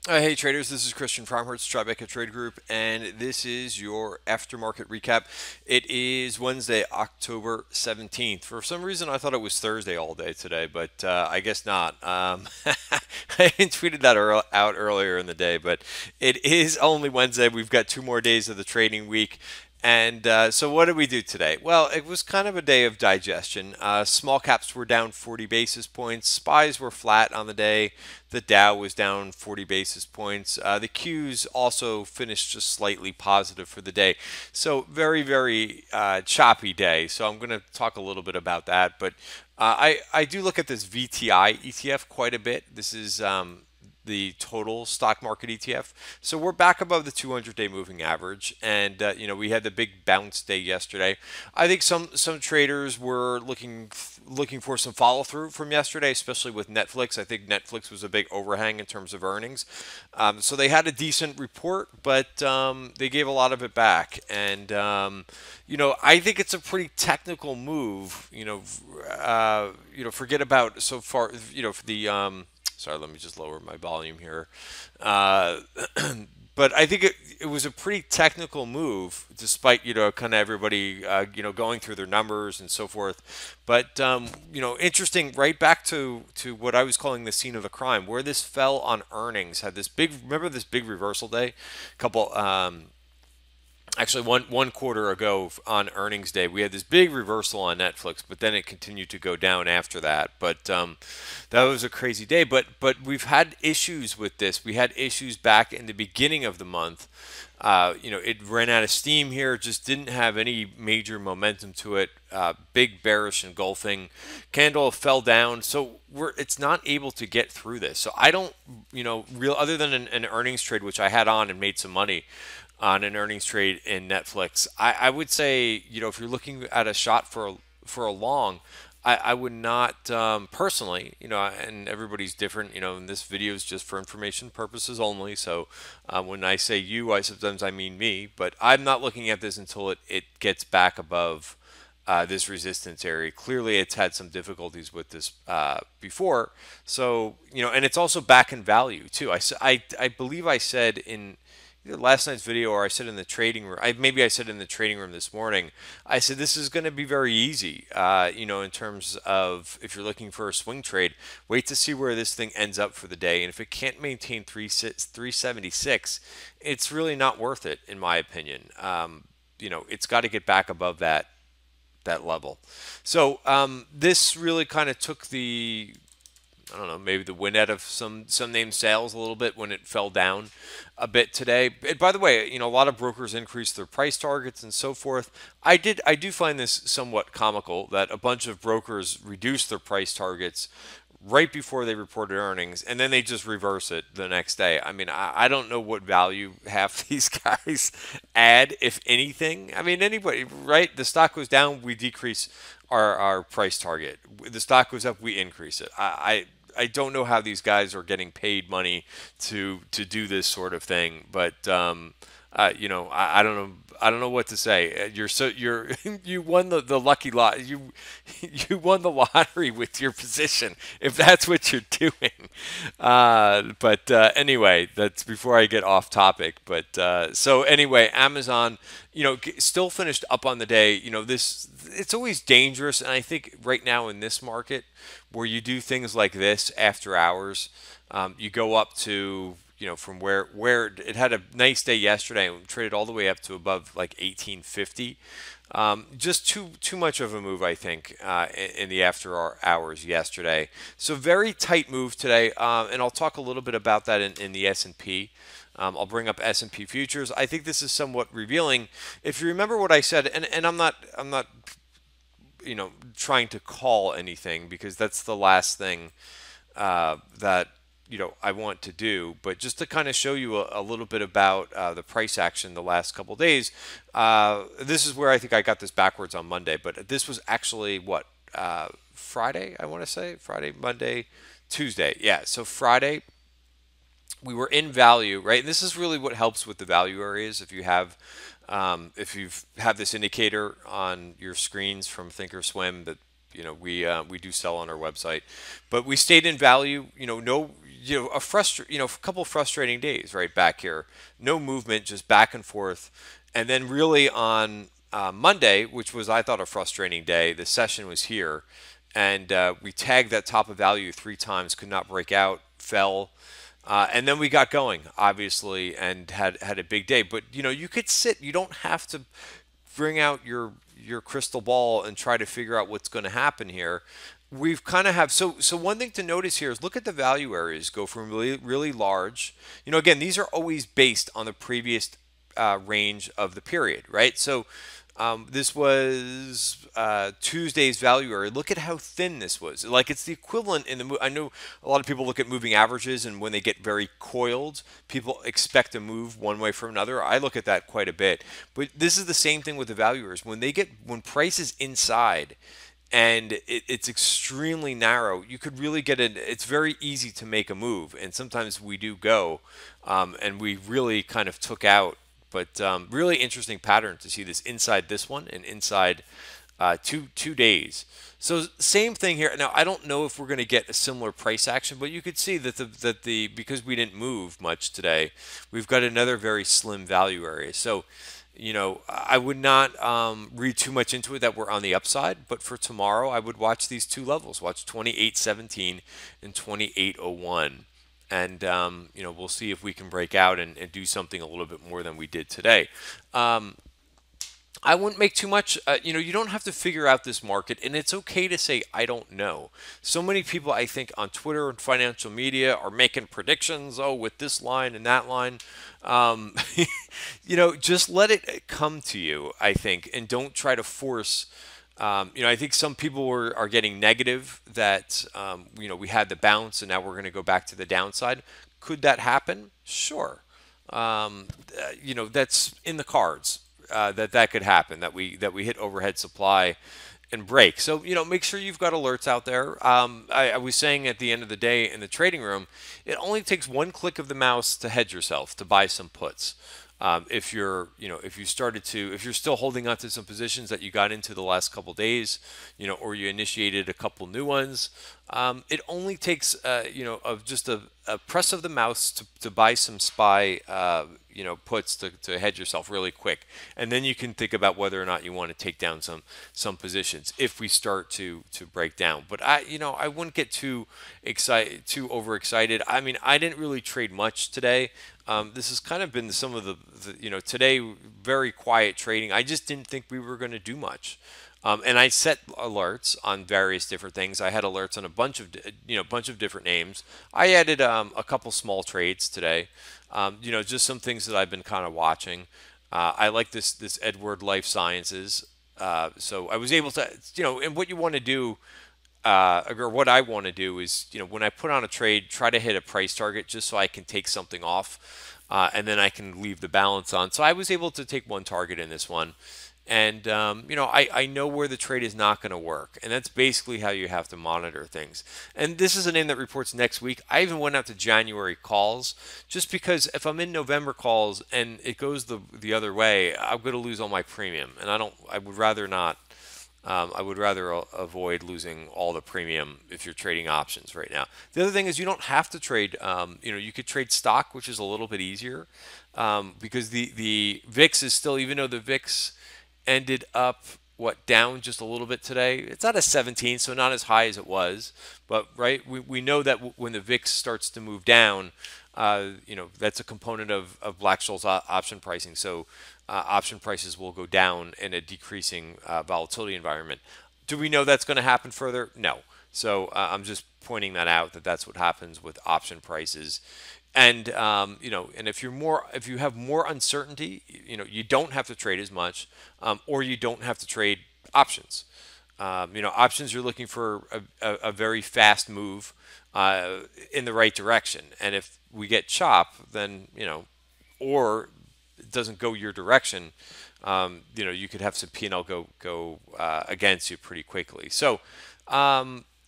Hey traders, this is Christian from Tribeca Trade Group, and this is your aftermarket recap. It is Wednesday, October 17th. For some reason, I thought it was Thursday all day today, but I guess not. I tweeted that out earlier in the day, but it is only Wednesday. We've got 2 more days of the trading week. And so, what did we do today? Well, it was kind of a day of digestion. Small caps were down 40 basis points. SPYs were flat on the day. The Dow was down 40 basis points. The Qs also finished just slightly positive for the day. So, very, very choppy day. So, I'm going to talk a little bit about that. But I do look at this VTI ETF quite a bit. This is the total stock market ETF. So we're back above the 200-day moving average, and we had the big bounce day yesterday. I think some traders were looking for some follow through from yesterday, especially with Netflix. I think Netflix was a big overhang in terms of earnings. So they had a decent report, but they gave a lot of it back, and I think it's a pretty technical move. Forget about so far. For the Sorry, let me just lower my volume here. Uh, but I think it was a pretty technical move, despite kind of everybody going through their numbers and so forth. But interesting. Right back to what I was calling the scene of the crime, where this fell on earnings. Had this big remember this big reversal day, a couple. Actually, one quarter ago on earnings day, we had this big reversal on Netflix, but then it continued to go down after that. But that was a crazy day. But we've had issues with this. We had issues back in the beginning of the month. It ran out of steam here. It just didn't have any major momentum to it. Big bearish engulfing candle fell down, so it's not able to get through this. So I don't, other than an earnings trade, which I had on and made some money on an earnings trade in Netflix. I would say, if you're looking at a shot for a long, I would not personally, and everybody's different, and this video is just for information purposes only. So when I say you, sometimes I mean me, but I'm not looking at this until it gets back above this resistance area. Clearly, it's had some difficulties with this before. So, and it's also back in value too. I believe I said in either last night's video or I said in the trading room. Maybe I said in the trading room this morning. I said this is going to be very easy. In terms of if you're looking for a swing trade, wait to see where this thing ends up for the day, and if it can't maintain 376, it's really not worth it in my opinion. It's got to get back above that level. So this really kind of took the I don't know, maybe the wind out of some name sales a little bit when it fell down a bit today. And by the way, a lot of brokers increased their price targets and so forth. I do find this somewhat comical that a bunch of brokers reduced their price targets right before they reported earnings, and then they just reverse it the next day. I mean, I don't know what value half these guys add, if anything. I mean, anybody, right? The stock goes down, we decrease our price target. The stock goes up, we increase it. I don't know how these guys are getting paid money to do this sort of thing, but I don't know. I don't know what to say. You won the lucky lot. You won the lottery with your position if that's what you're doing. But anyway, that's before I get off topic. But so anyway, Amazon, still finished up on the day. It's always dangerous, and I think right now in this market where you do things like this after hours, you go up to from where it had a nice day yesterday and traded all the way up to above like 1850. Just too much of a move, I think, in the after hours yesterday. So very tight move today, and I'll talk a little bit about that in the S&P. I'll bring up S&P futures. I think this is somewhat revealing. If you remember what I said, and I'm not trying to call anything because that's the last thing that I want to do, but just to kind of show you a little bit about the price action the last couple of days. This is where I think I got this backwards on Monday, but this was actually what Friday, I want to say Friday, Monday, Tuesday. Yeah, so Friday we were in value, right? And this is really what helps with the value areas. If you've had this indicator on your screens from Thinkorswim that we do sell on our website, but we stayed in value. No, a couple frustrating days right back here. No movement, just back and forth, and then really on Monday, which was I thought a frustrating day. The session was here, and we tagged that top of value 3 times, could not break out, fell. And then we got going, obviously, and had a big day. But you could sit. You don't have to bring out your crystal ball and try to figure out what's going to happen here. We've kind of have so one thing to notice here is look at the value areas go from really really large. Again, these are always based on the previous range of the period, right? So this was Tuesday's value area. Look at how thin this was. Like it's the equivalent in the. I know a lot of people look at moving averages, and when they get very coiled, people expect to move one way from another. I look at that quite a bit. But this is the same thing with the value areas. When price is inside, and it's extremely narrow, you could really get it. It's very easy to make a move, and sometimes we do go, and we really kind of took out. But really interesting pattern to see this inside this one and inside 2 days. So same thing here. Now I don't know if we're going to get a similar price action, but you could see that the because we didn't move much today, we've got another very slim value area. So I would not read too much into it that we're on the upside, but for tomorrow I would watch these two levels. Watch 28.17 and 28.01. And we'll see if we can break out and do something a little bit more than we did today. I wouldn't make too much. You don't have to figure out this market, and it's okay to say I don't know. So many people, I think, on Twitter and financial media are making predictions. Oh, with this line and that line, just let it come to you. I think, and don't try to force. I think some people are getting negative that, we had the bounce and now we're going to go back to the downside. Could that happen? Sure. That's in the cards, that could happen, that we hit overhead supply and break. So, make sure you've got alerts out there. I was saying at the end of the day in the trading room, it only takes one click of the mouse to hedge yourself, to buy some puts. If you're still holding on to some positions that you got into the last couple days, or you initiated a couple new ones, it only takes, of just a press of the mouse to buy some SPY, puts to hedge yourself really quick, and then you can think about whether or not you want to take down some positions if we start to break down. But I wouldn't get too overexcited. I mean, I didn't really trade much today. This has kind of been some of the today very quiet trading. I just didn't think we were going to do much. And I set alerts on various different things. I had alerts on a bunch of different names. I added a couple small trades today. Just some things that I've been kind of watching. I like this Edward Life Sciences. So I was able to, and what you want to do, or what I want to do is, when I put on a trade, try to hit a price target just so I can take something off, and then I can leave the balance on. So I was able to take one target in this one. And, I know where the trade is not going to work. And that's basically how you have to monitor things. And this is a name that reports next week. I even went out to January calls just because if I'm in November calls and it goes the other way, I'm going to lose all my premium. And I would rather not. I would rather avoid losing all the premium if you're trading options right now. The other thing is you don't have to trade. You could trade stock, which is a little bit easier because the VIX is still, even though the VIX ended up down just a little bit today. It's at a 17, so not as high as it was. But right, we know that when the VIX starts to move down, that's a component of Black-Scholes option pricing. So option prices will go down in a decreasing volatility environment. Do we know that's going to happen further? No. So I'm just pointing that out, that's what happens with option prices. And and if you have more uncertainty, you don't have to trade as much, or you don't have to trade options. Options, you're looking for a very fast move in the right direction, and if we get chop, then or it doesn't go your direction, you could have some P&L go against you pretty quickly. So.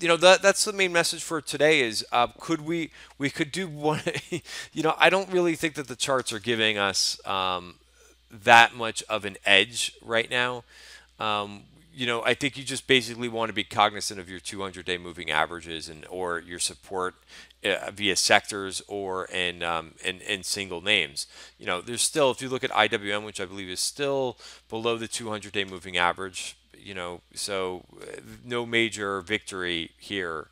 That's the main message for today is we could do one. I don't really think that the charts are giving us that much of an edge right now. I think you just basically want to be cognizant of your 200-day moving averages or your support via sectors or in single names. There's still, if you look at IWM, which I believe is still below the 200-day moving average, so no major victory here.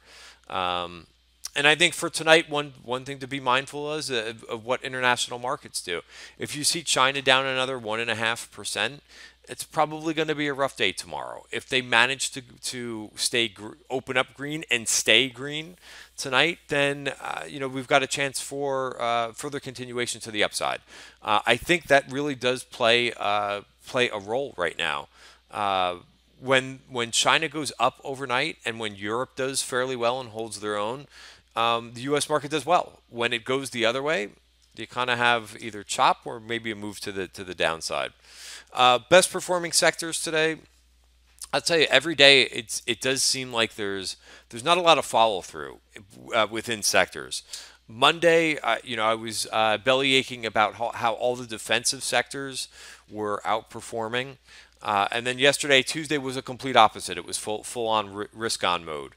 Um, and I think for tonight, one thing to be mindful of what international markets do. If you see China down another 1.5%, it's probably going to be a rough day tomorrow. If they manage to open up green and stay green tonight, then we've got a chance for further continuation to the upside. I think that really does play a role right now. When China goes up overnight and when Europe does fairly well and holds their own, the U.S. market does well. When it goes the other way, you kind of have either chop or maybe a move to the downside. Best performing sectors today. I'll tell you, every day it does seem like there's not a lot of follow through within sectors. Monday, I was belly aching about how all the defensive sectors were outperforming. And then yesterday, Tuesday, was a complete opposite. It was full on risk on mode.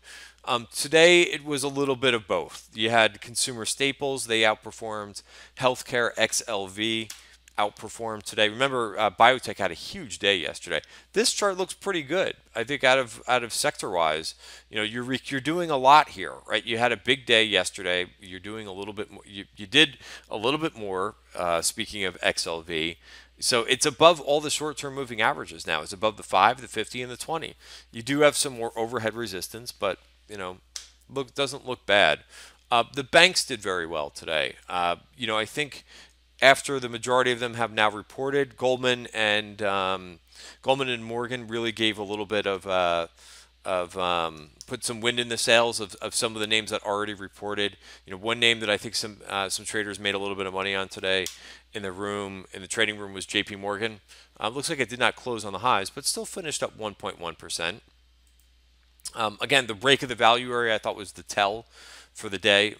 Today, it was a little bit of both. You had consumer staples, they outperformed. Healthcare XLV outperformed today. Remember, biotech had a huge day yesterday. This chart looks pretty good. I think out of sector wise, you're doing a lot here, right? You had a big day yesterday. You're doing a little bit more. You did a little bit more. Speaking of XLV. So it's above all the short-term moving averages now. It's above the 5, the 50, and the 20. You do have some more overhead resistance, but doesn't look bad. The banks did very well today. I think after the majority of them have now reported, Goldman and Morgan really gave a little bit of put some wind in the sails of some of the names that already reported. One name that I think some traders made a little bit of money on today in the trading room was JP Morgan. Looks like it did not close on the highs, but still finished up 1.1%. Again, the break of the value area I thought was the tell for the day,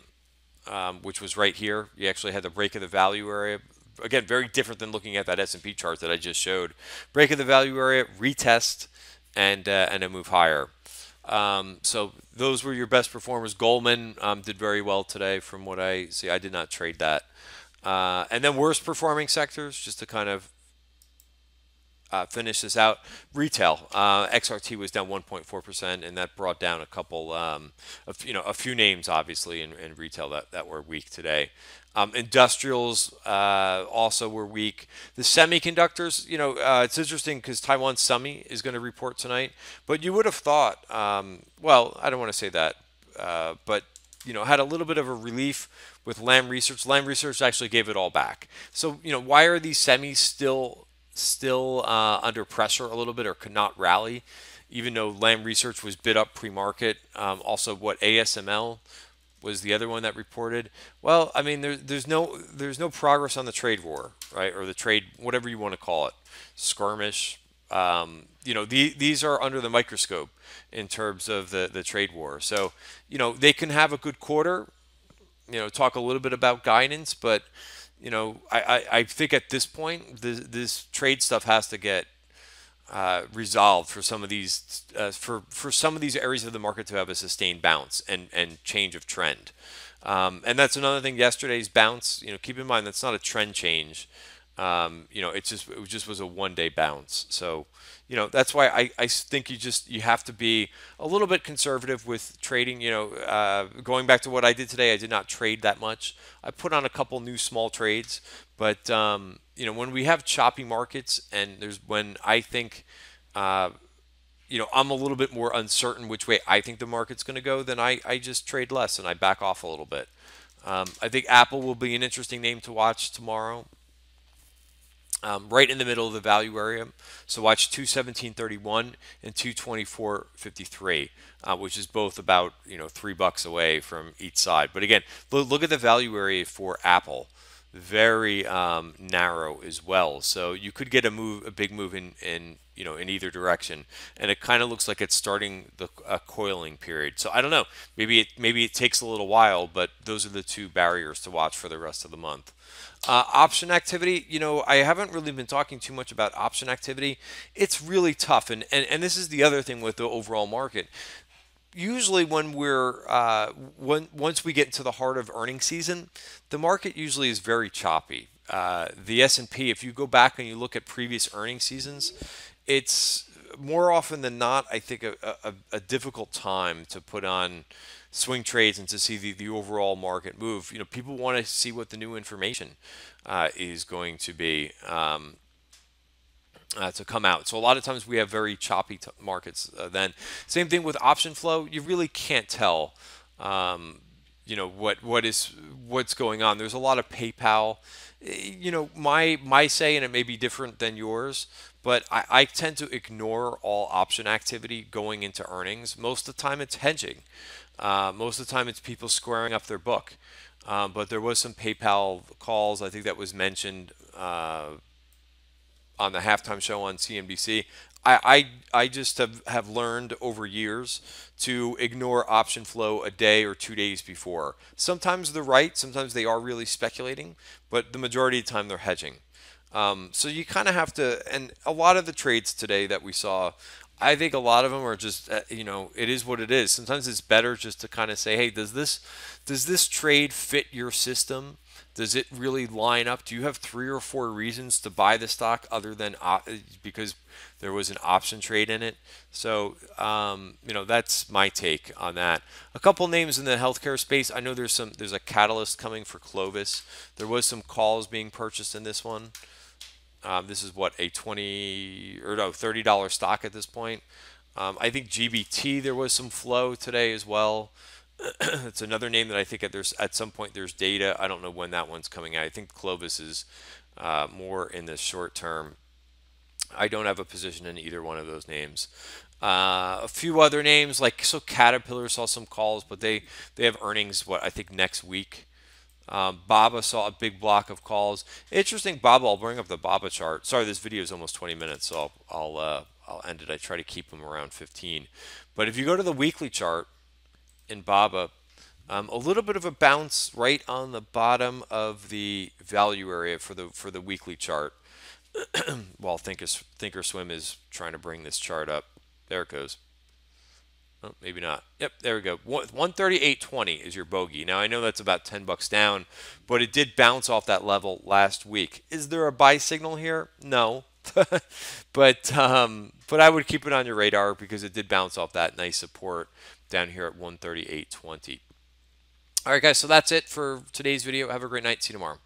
which was right here. You actually had the break of the value area. Again, very different than looking at that S&P chart that I just showed. Break of the value area, retest, and a move higher. So those were your best performers. Goldman did very well today from what I see. I did not trade that. And then worst performing sectors, just to kind of finish this out. Retail, XRT was down 1.4%, and that brought down a few names obviously in retail that were weak today. Industrials also were weak. The semiconductors, it's interesting because Taiwan Semi is going to report tonight, but you would have thought, well, I don't want to say that, but had a little bit of a relief with Lam Research. Lam Research actually gave it all back. So, why are these semis still under pressure a little bit or could not rally, even though Lam Research was bid up pre-market? Also, what ASML was the other one that reported. Well, I mean, there's no progress on the trade war, right, or the trade, whatever you want to call it, skirmish. These are under the microscope in terms of the trade war. So, they can have a good quarter. Talk a little bit about guidance, but I think at this point, this trade stuff has to get resolved for some of these for some of these areas of the market to have a sustained bounce and change of trend. And that's another thing. Yesterday's bounce, keep in mind that's not a trend change. It just was a one-day bounce. So, that's why I think you have to be a little bit conservative with trading. Going back to what I did today, I did not trade that much. I put on a couple new small trades, but when we have choppy markets and when I think, I'm a little bit more uncertain which way I think the market's going to go, then I just trade less and I back off a little bit. I think Apple will be an interesting name to watch tomorrow. Right in the middle of the value area. So watch 217.31 and 224.53, which is both about $3 away from each side. But again, look at the value area for Apple, very narrow as well. So you could get a big move in either direction, and it kind of looks like it's starting the coiling period. So I don't know. Maybe it takes a little while, but those are the two barriers to watch for the rest of the month. Option activity, I haven't really been talking too much about option activity. It's really tough, and this is the other thing with the overall market. usually when once we get into the heart of earnings season, the market usually is very choppy. The S&P, if you go back and you look at previous earnings seasons, it's more often than not, I think, a difficult time to put on swing trades and to see the overall market move. People want to see what the new information is going to be. To come out. So a lot of times we have very choppy markets. Then same thing with option flow. You really can't tell, what's going on. There's a lot of PayPal. My say, and it may be different than yours, but I tend to ignore all option activity going into earnings. Most of the time it's hedging. Most of the time it's people squaring up their book. But there was some PayPal calls. I think that was mentioned on the halftime show on CNBC. I just have learned over years to ignore option flow a day or 2 days before. Sometimes they're right, sometimes they are really speculating, but the majority of the time they're hedging. So you kind of have to, and a lot of the trades today that we saw, I think a lot of them are just, it is what it is. Sometimes it's better just to kind of say, hey, does this trade fit your system? Does it really line up? Do you have 3 or 4 reasons to buy the stock other than because there was an option trade in it? So, that's my take on that. A couple names in the healthcare space. I know there's a catalyst coming for Clovis. There was some calls being purchased in this one. This is what, a $30 stock at this point. I think GBT, there was some flow today as well. It's another name that I think at some point there's data. I don't know when that one's coming out. I think Clovis is more in the short term. I don't have a position in either one of those names. A few other names Caterpillar saw some calls, but they have earnings I think next week. Baba saw a big block of calls. Interesting, Baba. I'll bring up the Baba chart. Sorry, this video is almost 20 minutes, so I'll end it. I try to keep them around 15. But if you go to the weekly chart in Baba, a little bit of a bounce right on the bottom of the value area for the weekly chart. While Thinkorswim is trying to bring this chart up. There it goes. Oh, maybe not. Yep, there we go. 138.20 is your bogey. Now I know that's about $10 down, but it did bounce off that level last week. Is there a buy signal here? No. but I would keep it on your radar because it did bounce off that nice support down here at 138.20. All right, guys, so that's it for today's video. Have a great night. See you tomorrow.